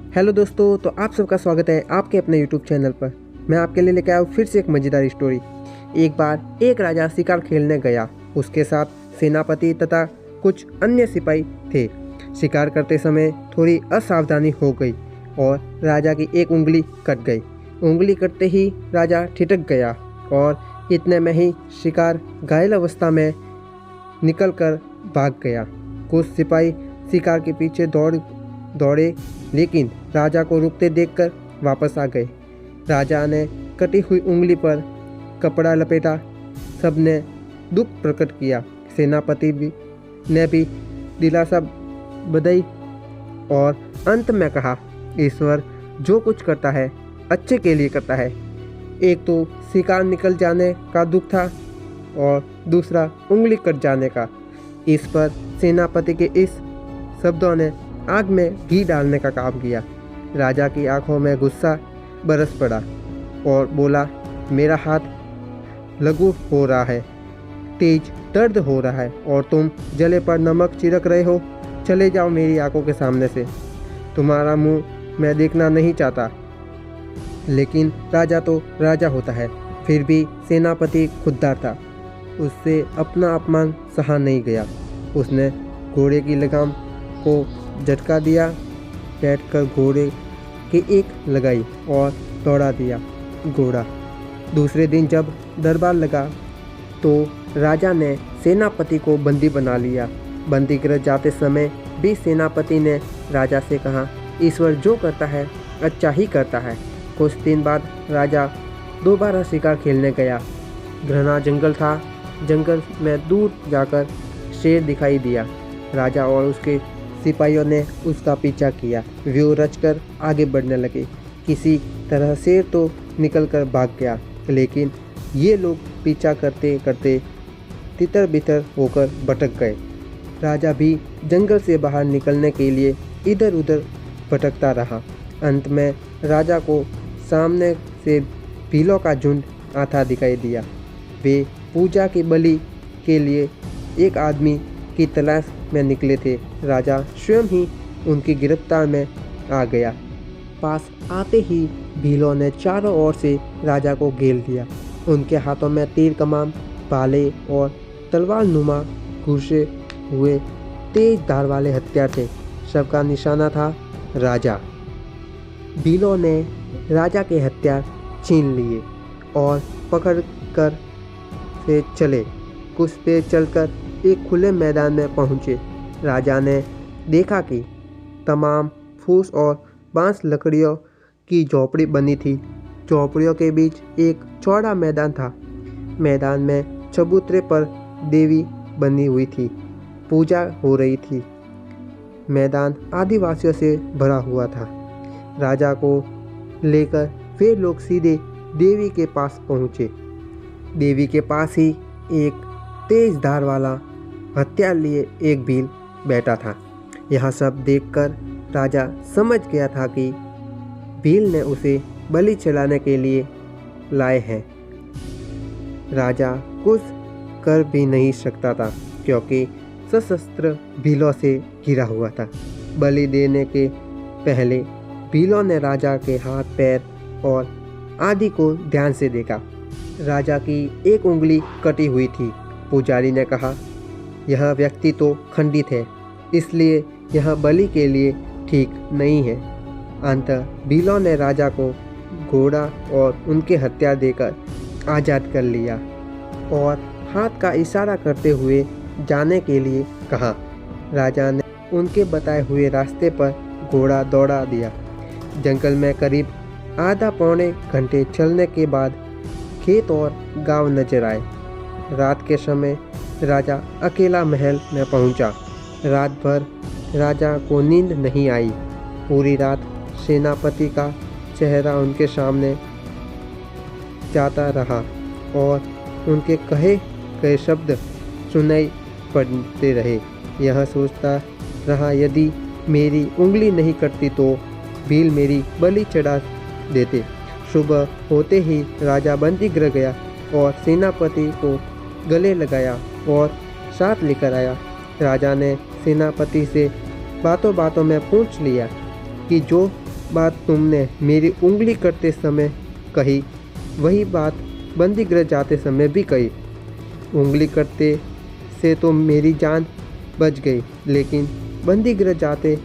Hello दोस्तों, तो आप सबका स्वागत है आपके अपने यूट्यूब चैनल पर। मैं आपके लिए लेकर आया हूँ फिर से एक मज़ेदार स्टोरी। एक बार एक राजा शिकार खेलने गया। उसके साथ सेनापति तथा कुछ अन्य सिपाही थे। शिकार करते समय थोड़ी असावधानी हो गई और राजा की एक उंगली कट गई। उंगली कटते ही राजा ठिठक गया और इतने में ही शिकार घायल अवस्था में निकल कर भाग गया। कुछ सिपाही शिकार के पीछे दौड़े लेकिन राजा को रुकते देखकर वापस आ गए। राजा ने कटी हुई उंगली पर कपड़ा लपेटा। सबने दुख प्रकट किया। सेनापति ने भी दिलासा बधाई और अंत में कहा, ईश्वर जो कुछ करता है अच्छे के लिए करता है। एक तो शिकार निकल जाने का दुख था और दूसरा उंगली कट जाने का। इस पर सेनापति के इस शब्दों ने आग में घी डालने का काम किया। राजा की आंखों में गुस्सा बरस पड़ा और बोला, मेरा हाथ लघु हो रहा है, तेज दर्द हो रहा है और तुम जले पर नमक छिड़क रहे हो। चले जाओ मेरी आंखों के सामने से। तुम्हारा मुंह मैं देखना नहीं चाहता। लेकिन राजा तो राजा होता है। फिर भी सेनापति खुददार था। उससे अपना अपमान सहा नहीं गया। उसने घोड़े की लगाम को झटका दिया, बैठकर घोड़े की एक लगाई और दौड़ा दिया घोड़ा। दूसरे दिन जब दरबार लगा तो राजा ने सेनापति को बंदी बना लिया। बंदी गृह जाते समय भी सेनापति ने राजा से कहा, ईश्वर जो करता है अच्छा ही करता है। कुछ दिन बाद राजा दोबारा शिकार खेलने गया। घना जंगल था। जंगल में दूर जाकर शेर दिखाई दिया। राजा और उसके सिपाहियों ने उसका पीछा किया। व्यूह रचकर आगे बढ़ने लगे। किसी तरह शेर तो निकलकर भाग गया, लेकिन ये लोग पीछा करते करते तितर बितर होकर भटक गए। राजा भी जंगल से बाहर निकलने के लिए इधर उधर भटकता रहा। अंत में राजा को सामने से भीलों का झुंड आता दिखाई दिया। वे पूजा की बलि के लिए एक आदमी की तलाश में निकले थे। राजा स्वयं ही उनकी गिरफ्तार में आ गया। पास आते ही भीलों ने चारों ओर से राजा को घेर लिया। उनके हाथों में तीर कमान, भाले और तलवार नुमा घुसे हुए तेज धार वाले हथियार थे। सबका निशाना था राजा। भीलों ने राजा के हथियार छीन लिए और पकड़ कर से चले। कुछ देर चलकर एक खुले मैदान में पहुंचे। राजा ने देखा कि तमाम फूस और बांस लकड़ियों की झोपड़ी बनी थी। झोपड़ियों के बीच एक चौड़ा मैदान था। मैदान में चबूतरे पर देवी बनी हुई थी। पूजा हो रही थी। मैदान आदिवासियों से भरा हुआ था। राजा को लेकर वे लोग सीधे देवी के पास पहुँचे। देवी के पास ही एक तेज धार वाला हथियार लिए एक भील बैठा था। यह सब देखकर राजा समझ गया था कि भील ने उसे बलि चढ़ाने के लिए लाए हैं। राजा कुछ कर भी नहीं सकता था क्योंकि सशस्त्र भीलों से घिरा हुआ था। बलि देने के पहले भीलों ने राजा के हाथ पैर और आदि को ध्यान से देखा। राजा की एक उंगली कटी हुई थी। पुजारी ने कहा, यह व्यक्ति तो खंडित है, इसलिए यह बलि के लिए ठीक नहीं है। अंततः भीलों ने राजा को घोड़ा और उनके हथियार देकर आज़ाद कर लिया और हाथ का इशारा करते हुए जाने के लिए कहा। राजा ने उनके बताए हुए रास्ते पर घोड़ा दौड़ा दिया। जंगल में करीब आधा पौने घंटे चलने के बाद खेत और गांव नजर आए। रात के समय राजा अकेला महल में पहुंचा। रात भर राजा को नींद नहीं आई। पूरी रात सेनापति का चेहरा उनके सामने जाता रहा और उनके कहे गए शब्द सुनाई पड़ते रहे। यह सोचता रहा, यदि मेरी उंगली नहीं कटती तो भील मेरी बलि चढ़ा देते। सुबह होते ही राजा बंदी गृह गया और सेनापति को गले लगाया और साथ लेकर आया। राजा ने सेनापति से बातों बातों में पूछ लिया कि जो बात तुमने मेरी उंगली करते समय कही, वही बात बंदीगृह जाते समय भी कही। उंगली करते से तो मेरी जान बच गई, लेकिन बंदीगृह जाते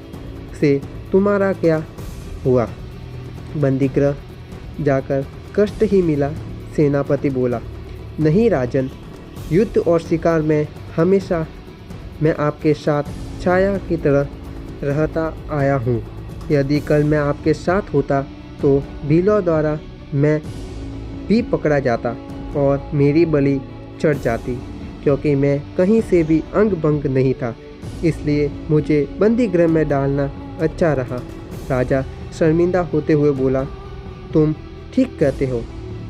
से तुम्हारा क्या हुआ? बंदीगृह जाकर कष्ट ही मिला, सेनापति बोला। नहीं राजन, युद्ध और शिकार में हमेशा मैं आपके साथ छाया की तरह रहता आया हूँ। यदि कल मैं आपके साथ होता तो भीलों द्वारा मैं भी पकड़ा जाता और मेरी बलि चढ़ जाती, क्योंकि मैं कहीं से भी अंग भंग नहीं था। इसलिए मुझे बंदीगृह में डालना अच्छा रहा। राजा शर्मिंदा होते हुए बोला, तुम ठीक कहते हो,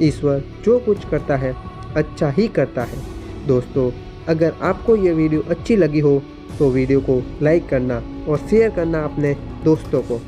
ईश्वर जो कुछ करता है अच्छा ही करता है। दोस्तों, अगर आपको ये वीडियो अच्छी लगी हो तो वीडियो को लाइक करना और शेयर करना अपने दोस्तों को।